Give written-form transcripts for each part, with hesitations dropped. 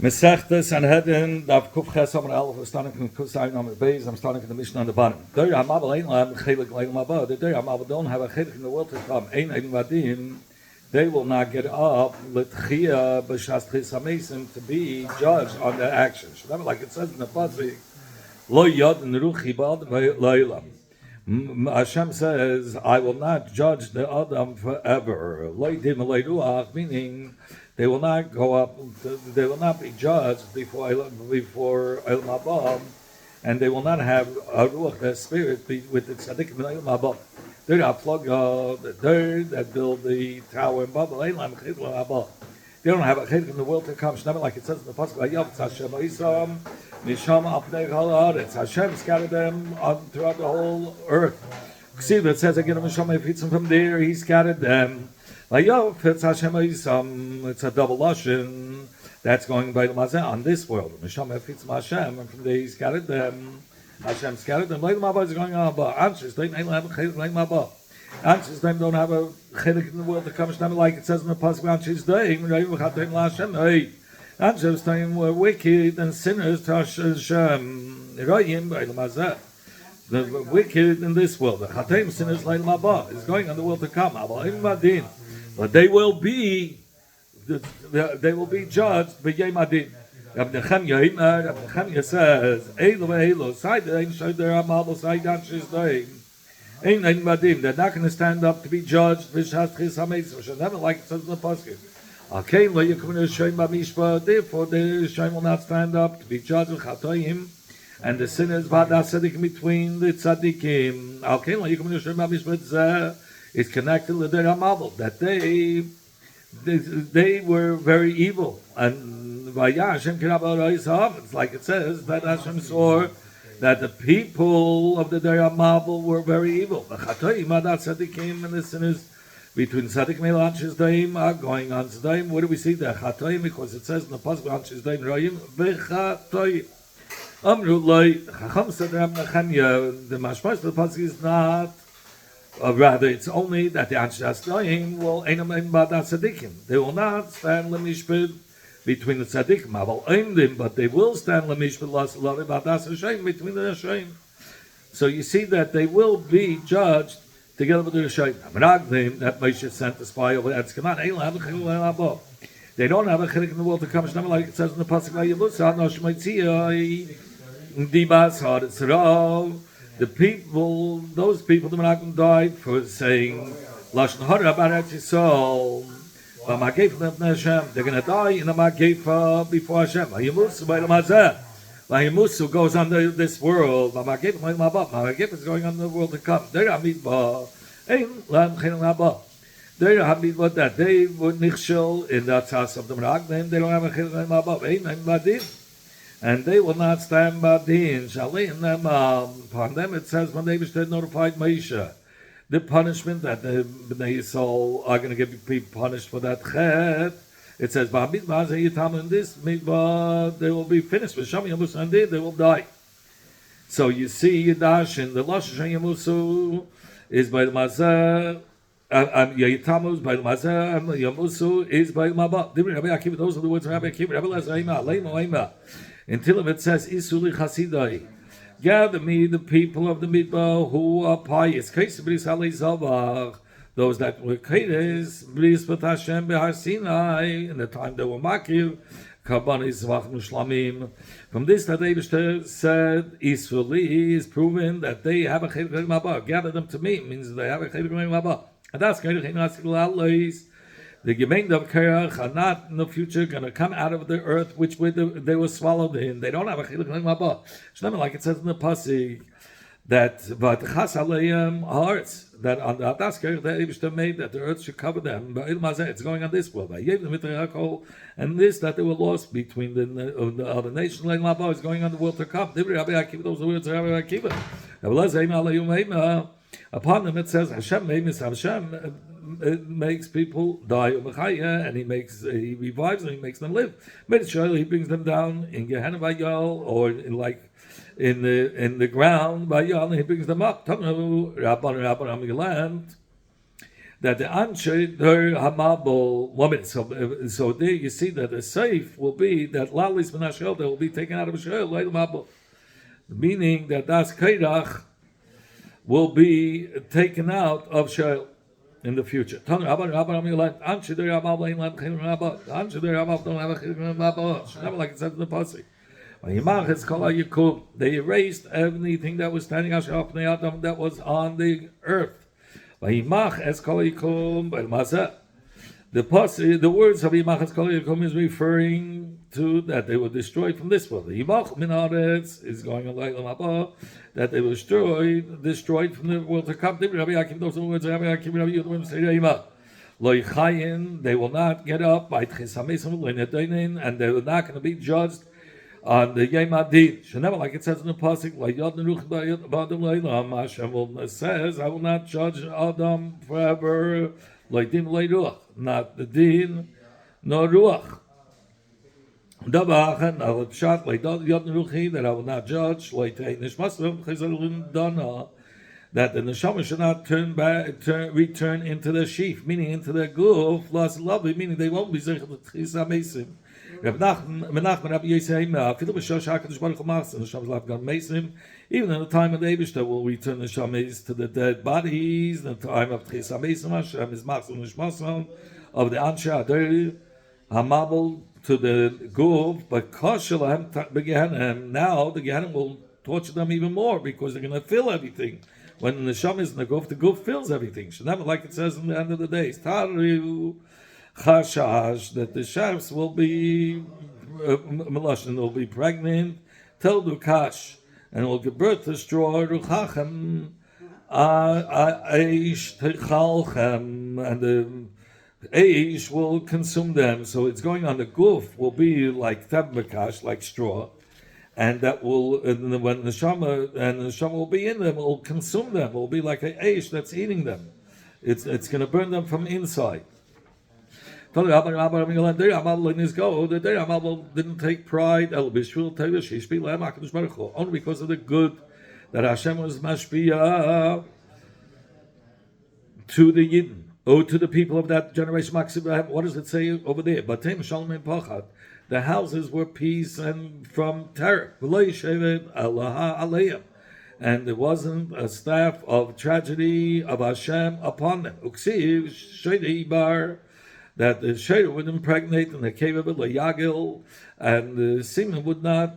Mesechta Sanhedrin, Daf Kuf Ches Amar Aleph, I'm starting from Kusai Amar Beis, I'm starting from the Mishnah on the bottom. There Hamabel ain't have a chelik like Mabah. There Hamabel don't have a chelik in the world to come. Ain't Vadim. They will not get up L'tchia B'Shas Chis HaMesim to be judged on their actions. Remember, like it says in the pasuk, Lo Yod Neruchi Ba'ad Lo'ilam. Hashem says, I will not judge the Adam forever. Lo Yidim Lo Ruach, meaning they will not go up. They will not be judged before El Mabam, and they will not have a ruach, their spirit, with the tzaddikim in El Mabam. They're the plug, they're that build the tower in Babel. They don't have a chedek in the world to come. Like it says in the pasuk, Hashem Isam Misham Apnei Haaretz. Hashem scattered them throughout the whole earth. See, it says again, Misham Efitzim from there. He scattered them. It's a double lashon that's going by the mazeh on this world. Misham Efitz Hashem, and from there he scattered them. Hashem scattered them. Like the Mabah is going on, but answers they don't have a chelik like Mabah. Answers they don't have a chelik in the world to come. Like it says in the pasuk, answers they Hashem. Hey, answers they were wicked and sinners to Hashem. Rayim by the mazeh. The wicked in this world, the Chatem sinners like Mabah is going on the world to come. But they will be judged by Yom Adin. Rabbi Nechemya says, "Elo ve'elo, side they show their amal, side answers they ain't Madim. They're not going to stand up to be judged. V'shas chis hameis, which is never like it says in the pasuk. Akein lo yikum Hashem b'mishpat. Therefore, the Hashem will not stand up to be judged with chatoim and the sinners v'adas tzaddik between the tzaddikim. Akein lo yikum Hashem b'mishpat. Is connected to their amal that they were very evil, and it's like it says that Hashem saw that the people of the Dera Mabel were very evil. The Chatoim Tzadikim and the sinners between Tzadik Melanches Daim are going on Daim. Where do we see the Chatoim? Because it says in the pasuk Lanches Daim Royim v'Chatoim. Amru Loi Chacham said Rab Nechemya. The mashmash of the pasuk is not. Rather, it's only that the Anshe Daim will Einam Ba'das Tzadikim. They will not stand lemishpid between the tzaddikim, but they will stand lemishpid ba'das Hashem between the Hashem. So you see that they will be judged together with the Hashem. That Moshe sent the spy over there. They don't have a chelik in the world to come. Like it says in the pasuk, the people, those people, the Menachem died for saying lashon hara about Eretz Yisrael. They're going to die in the Magefa before Hashem. Vayimusu goes under this world. Magefa is going on the world to come. They're Hamidba. They're Hamidba that they would nichshel in the tzas of the Menachem. They don't have a chilek mabah. And they will not stand badin. Upon them it says when they notified Moshe, the punishment that the Bnei Yisrael are going to be punished for that chet. It says in this midbar they will be finished with Sham Yamus and they will die. So you see Yidash in the Losh Yamusu is by the Mazah. Yaitamus by the Mazah, Yamusu is by the Mabah. Those are the words of Rabbi Akiva. Rabbi Lezer until it says, Isuli Chasidai, gather me the people of the Midbar who are pious. Those that were Kedes, B'Yispat Hashem B'Har Sinai, in the time they were Makir, Karban Yisvach Mushlamim. From this, that Eibishter said, Isuli is proven that they have a Chedek Mabah. Gather them to me, means they have a Chedek Mabah. And that's Chedek Mabah. The Gemeinde of Kerach are not in the future going to come out of the earth which they were swallowed in. They don't have a chiluk mabah. Like it says in the pasuk that v'atchas aleim hearts that on the Adas Kerach the Eibishter made that the earth should cover them. It's going on this world. And this that they were lost between the other nations. Like mabah is going on the world to come. Those are the words of Rabbi Akiva. Upon them it says Hashem it makes people die, and he revives them, he makes them live. He brings them down in Gehenna Vayal, or in the ground Vayal, and he brings them up. that the Anshe Der Hamabel, 1 minute. So there you see that the safe will be that Lalis Menashel, that will be taken out of Shel, Mabel. Meaning that Das Kairach will be taken out of Shel in the future. Never like it says in the Pasuk. They erased anything that was standing out that was on the earth. The pasuk, the words of Yimach Es Kol Yakum is referring to that they were destroyed from this world. The Yimach Min Haaretz is going on like that they were destroyed from the world to come. Those are the words of Rabbi Akiva say Yimach. Lo Yichayin, they will not get up by Tchisamesim and they are not going to be judged on the Yom Adin. Never like it says in the pasuk, says, I will not judge Adam forever. Not the din, nor ruach. That I will not judge. That the neshama should not return into the sheaf, meaning into the guf. Lovely, meaning they won't be zeichel to tchisa mesim. Even in the time of the Eibishter will return the shamis to the dead bodies. In the time of Tchis HaMesim, Hashem is Machzor Nishmasan of the Anshe Adar Hamabel to the Guf, but Koshelam Begehenim. Now the Gehenim will torture them even more because they're going to fill everything. When the Neshama is in the Guf fills everything. Never like it says in the end of the days. Tariu Chashash, that the shafts will be Melashon, will be pregnant, Tel Dukash, and will give birth to straw, Ruchachem, Aish Techalchem, and the Aish will consume them. So it's going on the Guf will be like Tebmakash, like straw, and that will, and when the Shama will be in them, it will consume them. It will be like an Aish that's eating them. It's going to burn them from inside. The didn't take pride only because of the good that Hashem was mashpiyah to the Yidden, or to the people of that generation. What does it say over there? The houses were peace and from terror, and there wasn't a staff of tragedy of Hashem upon them. That the Shayra would impregnate in the cave of it, Yagil, and the semen would not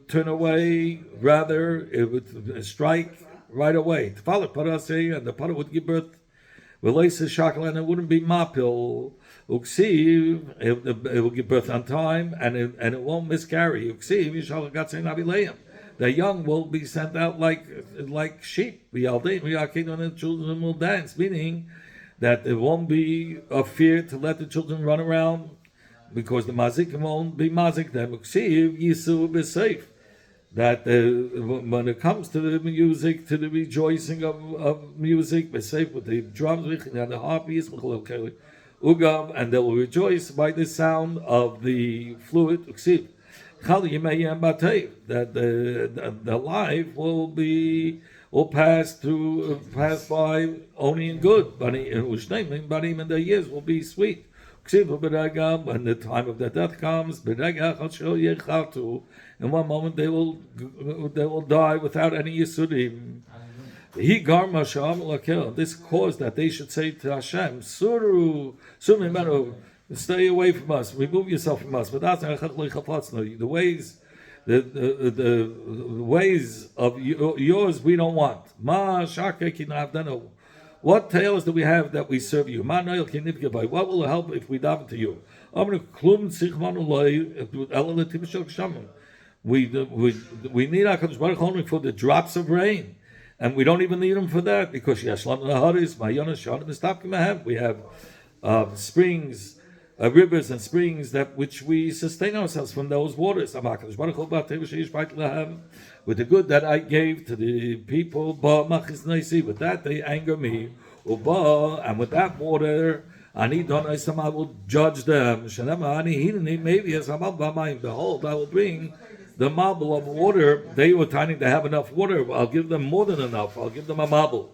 turn away, rather it would strike right away. And the Parah would give birth, and it wouldn't be Mapil, Uksiv, it will give birth on time, and it won't miscarry. Uksiv, the young will be sent out like sheep. And the children will dance, meaning that there won't be a fear to let the children run around because the mazik won't be mazik them. Yisu will be safe. That when it comes to the music, to the rejoicing of music, be safe with the drums and the harpies, and they will rejoice by the sound of the flute. That the life will pass by only in good. And the years will be sweet. When the time of the death comes, in one moment they will die without any yisurim. This caused that they should say to Hashem, Suru, stay away from us, remove yourself from us. But that's the ways. The ways of yours we don't want. What tales do we have that we serve you? What will help if we daven to you? We need HaKadosh Baruch Hu only for the drops of rain, and we don't even need them for that because we have springs. Rivers and springs that which we sustain ourselves from those waters. With the good that I gave to the people, with that they anger me, and with that water, I will judge them. Behold, I will bring the marble of water. They were trying to have enough water. I'll give them more than enough. I'll give them a marble.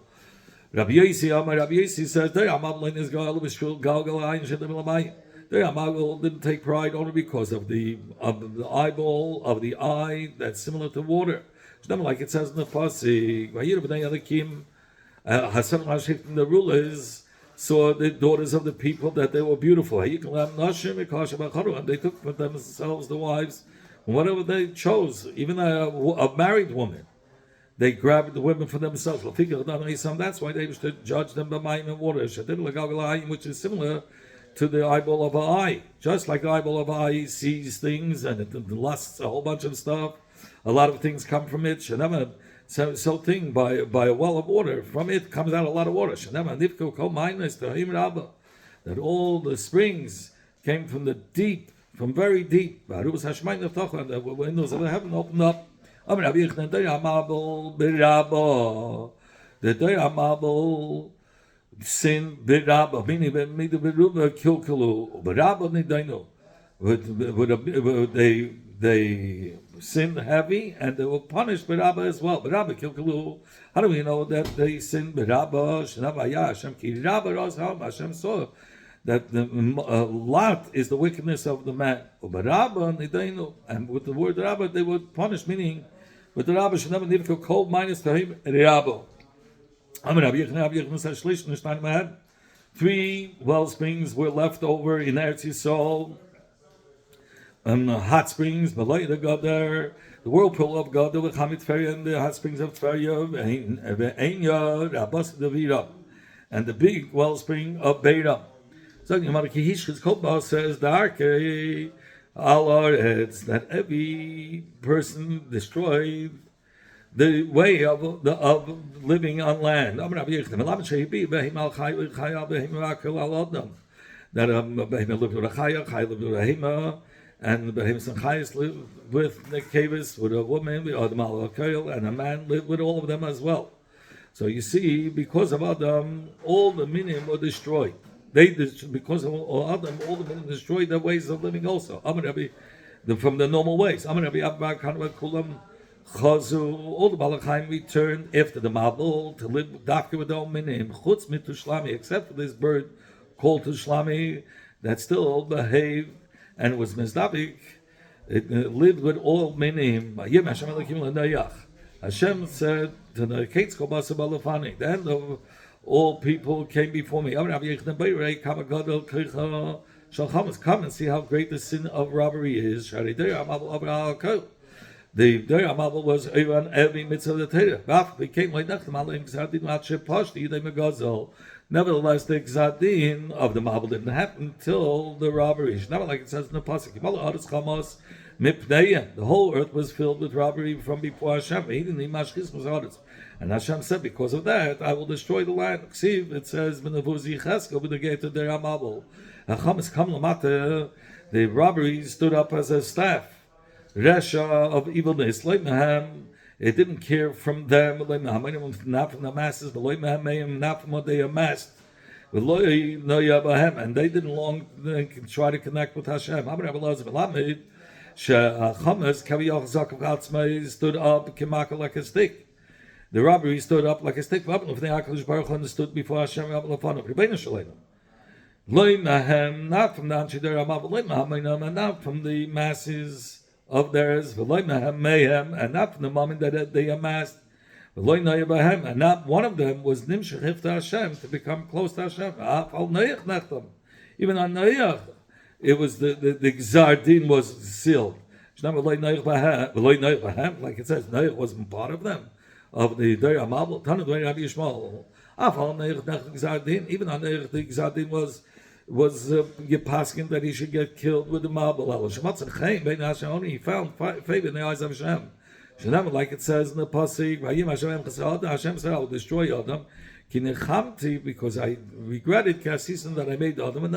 Rabbi Yosi says, the Amabel didn't take pride only because of the eyeball of the eye that's similar to water. It's not like it says in the pasuk. The rulers saw the daughters of the people that they were beautiful, and they took for themselves the wives, whatever they chose, even a married woman. They grabbed the women for themselves. That's why they used to judge them by mayim and water, which is similar to the eyeball of an eye. Just like the eyeball of an eye sees things and it lusts a whole bunch of stuff. A lot of things come from it. So thing by a well of water, from it comes out a lot of water. That all the springs came from the deep, from very deep. And the windows of the heaven opened up. The Amabel sin birabba, meaning birubba kilkalu, birabba nidainu. They sinned heavy and they were punished birabba as well. Birabba kilkalu. How do we know that they sinned birabba? Shnavaya Hashem ki rabba rozham. Hashem saw that the lot is the wickedness of the man. Birabba nidainu, and with the word rabba they were punished, meaning with the rabba should never nivka cold minus to him rabba. 3 well springs were left over in Eretz Yisrael, hot springs, Malayda Gadar, the whirlpool of Gadar, the Hamid Feria, and the hot springs of Feria, Enya, Rabas Davira, and the big well spring of Beira. So Hishkes Kotba says, Darke, Allah, it's that every person destroyed the way of living on land. That Behema lived with a Chaya lived with a Hema, and the Behemoths and Chayas lived with Nekavis, with a woman, or the Malakail, and a man lived with all of them as well. So you see, because of Adam, all the minim were destroyed. Because of Adam, all the minim destroyed their ways of living also. From the normal ways. All the Balachayim returned after the Mabul to live dafka with all minim, chutz mitushlami, except for this bird called Tushlami that still behaved and was mizdabik. It lived with all minim. Hashem said to the Kates Kobasa Balafani, the end of all people came before me. Come and see how great the sin of robbery is. The Amabel was Iran every mitzvah of the Torah. Became like nevertheless, the Gzadin of the Mabel didn't happen until the robbery. Not like it says in the pasuk. The whole earth was filled with robbery from before Hashem. And Hashem said, because of that, I will destroy the land. It says, the robbery stood up as a staff. Resha of evilness, it didn't care from them, not from the masses, not from what they amassed. And they didn't long try to connect with Hashem. Stood up like a stick. The robbery stood up like a stick. Stood before Hashem. Not from the not from the masses of theirs, and not from the moment that they amassed, and not one of them was nimshach to Hashem, to become close to Hashem. Even on Noach, it was the Gzar Din was sealed. Like it says, Noach wasn't part of them, of the Dei Amabel. Even on Noach, the Gzar Din was Yepaskin that he should get killed with the Mabel. He found favor in the eyes of Hashem. Like it says in the pasuk, Hashem said, I will destroy Adam. Because I regretted Kassisim that I made Adam. And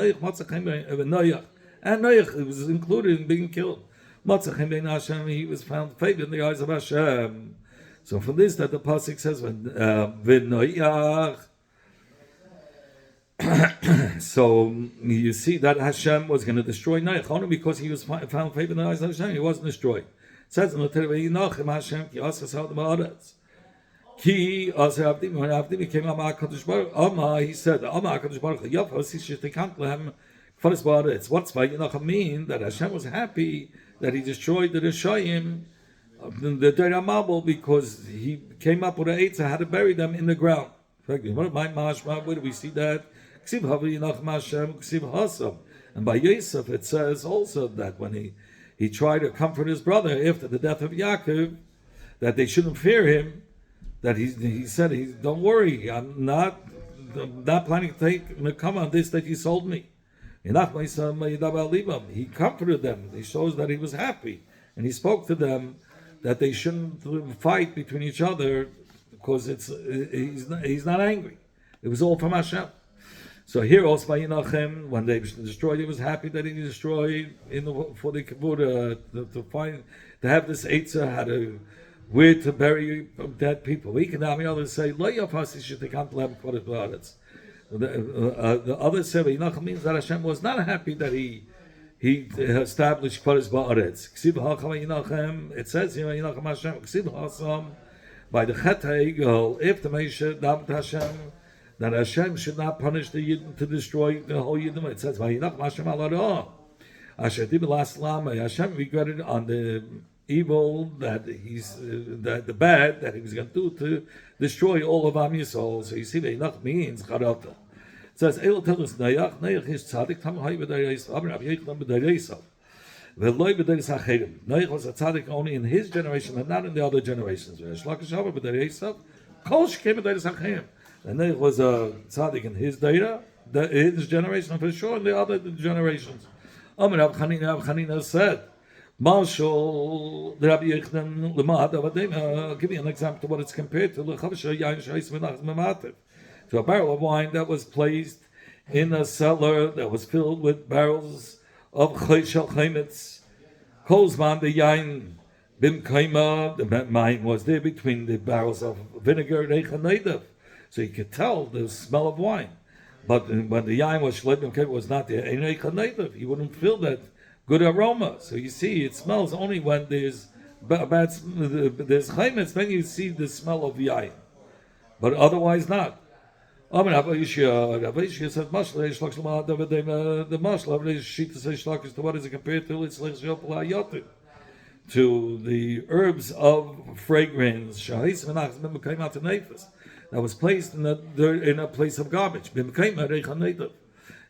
Noach was included in being killed. He was found favor in the eyes of Hashem. So from this that the pasuk says, so you see that Hashem was going to destroy Noach only because he was found favor in the eyes of Hashem. He wasn't destroyed. It says in the Torah, Ki also when Avdim came Amar Kadosh Baruch Amar, he said Amar Kadosh Baruch Yafos Yishtikanklem Kvaris Baaretz. What's by Yinach mean that Hashem was happy that he destroyed the Rishayim, the Deir Mabel, because he came up with an eitzah how to bury them in the ground. What my mashma? Where do we see that? Ksiv Havi Yinach Mashem Ksiv Hasam. And by Yosef it says also that when he tried to comfort his brother after the death of Yaakov, that they shouldn't fear him. That he said, don't worry, I'm not planning to take Nekama on this that you sold me. He comforted them. He shows that he was happy. And he spoke to them that they shouldn't fight between each other because he's not angry. It was all from Hashem. So here also by Yinachem, when they destroyed, he was happy that he destroyed for the Kavura to have this Eitzah, how to where to bury dead people. We can now the others say, Lo Yafasi should come to have quoted bloodets. The others say Yinachem means that Hashem was not happy that he established Kvaris Ba'aretz. Ksiv Hacham Yinachem, it says here Yinachem Hashem, Ksiv Hasam, by the Chet HaEgel, if the Meisha davened Hashem, that Hashem should not punish the Yidden to destroy the whole Yidden. It says, Vayinachem Hashem Al-Arah. Asher Dib Al-Aslam, Hashem regretted on the evil that the bad that he was going to do to destroy all of Am Yisrael. So you see, Vayinach means Charata. It says, Eil tells us, Nayach is tzaddik, Tam Hay B'Dayis, Abra Abiyechlam B'Dayis. Ve'loi B'Dayis Acherim. Nayach was a tzaddik only in his generation, and not in the other generations. Shlakish Abra B'Dayis, Kol Shkem B'Dayis Acherim. And Nayach was a tzaddik in his his generation, for sure, in the other generations. Amr Ab Chanina said, Marshal, the Rabbi Yechdan, Lemad, I'll give you an example to what it's compared to. To a barrel of wine that was placed in a cellar that was filled with barrels of Chayshal Chaimitz. Kolzman, the Yain, Bim Kaima, the wine was there between the barrels of vinegar, Reichanaidav. So you could tell the smell of wine. But when the Yain was Shledim Kaima was not there, Reichanaidav, you wouldn't feel that good aroma. So you see, it smells only when there's chaimitz, then you see the smell of yain. But otherwise not. Rabbi Yishia said, the mashal of this sheet to say shlakish, to what is it compared to? To the herbs of fragrance that was placed in a place of garbage.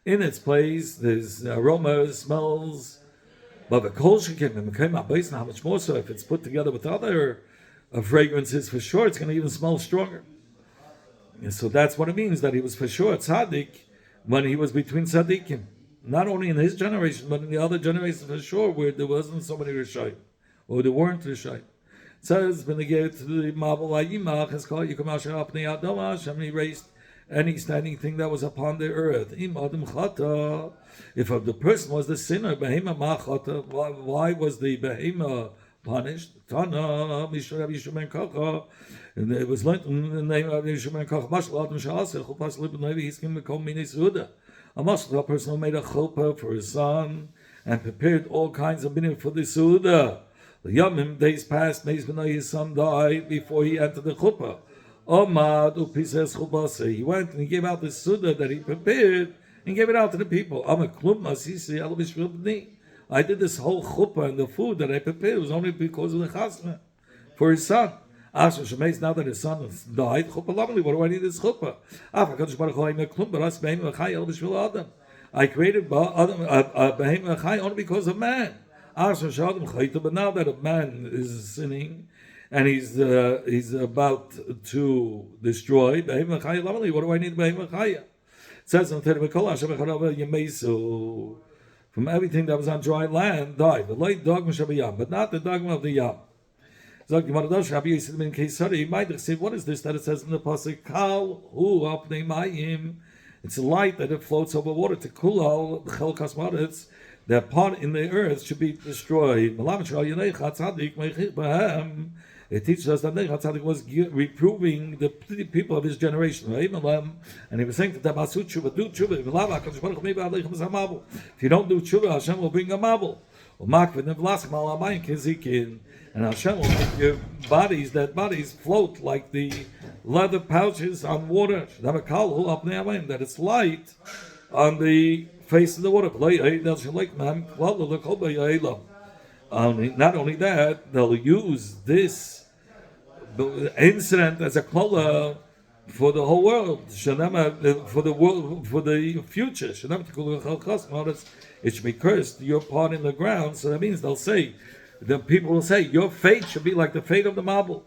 In its place, there's aroma, smells. But the kosher came out based on how much more so if it's put together with other fragrances, for sure it's going to even smell stronger. And so that's what it means, that he was for sure tzaddik when he was between tzaddikim. Not only in his generation, but in the other generations for sure, where there wasn't so many Rishayim, or there weren't Rishayim. It says, when they get to the Mabel Ayimach, it's called Yikum Asher Apnei Adama, Hashem erased any standing thing that was upon the earth. If the person was the sinner, why was the behema punished? And it was learned in the name of Yishumen Koch. He's going to become Minis Huda. A person who made a chuppah for his son and prepared all kinds of minim for the Suda. The Yomim days passed, his son died before he entered the chuppah. He went and he gave out the Suda that he prepared and gave it out to the people. I did this whole chuppah and the food that I prepared was only because of the chasna for his son. Now that his son has died, what do I need this chuppah? I created a behemoth only because of man. But now that a man is sinning and he's about to destroy, what do I need behemoth? It says in the from everything that was on dry land died. The light dogma shall be yam, but not the dogma of the yam. You might have said, what is this that it says in the pasuk? Kal hu apnei mayim. It's a light that it floats over water. To kulal chelkas maretz, that part in the earth should be destroyed. It teaches us that Tzaddik was reproving the people of his generation. And he was saying to them, do tshuva. If you don't do tshuva, Hashem will bring a mabul. And Hashem will make your dead bodies, float like the leather pouches on water. That it's light on the face of the water. Not only that, they'll use this incident as a color for the whole world, for the world, for the future. It should be cursed, your part in the ground. So that means the people will say, your fate should be like the fate of the marble.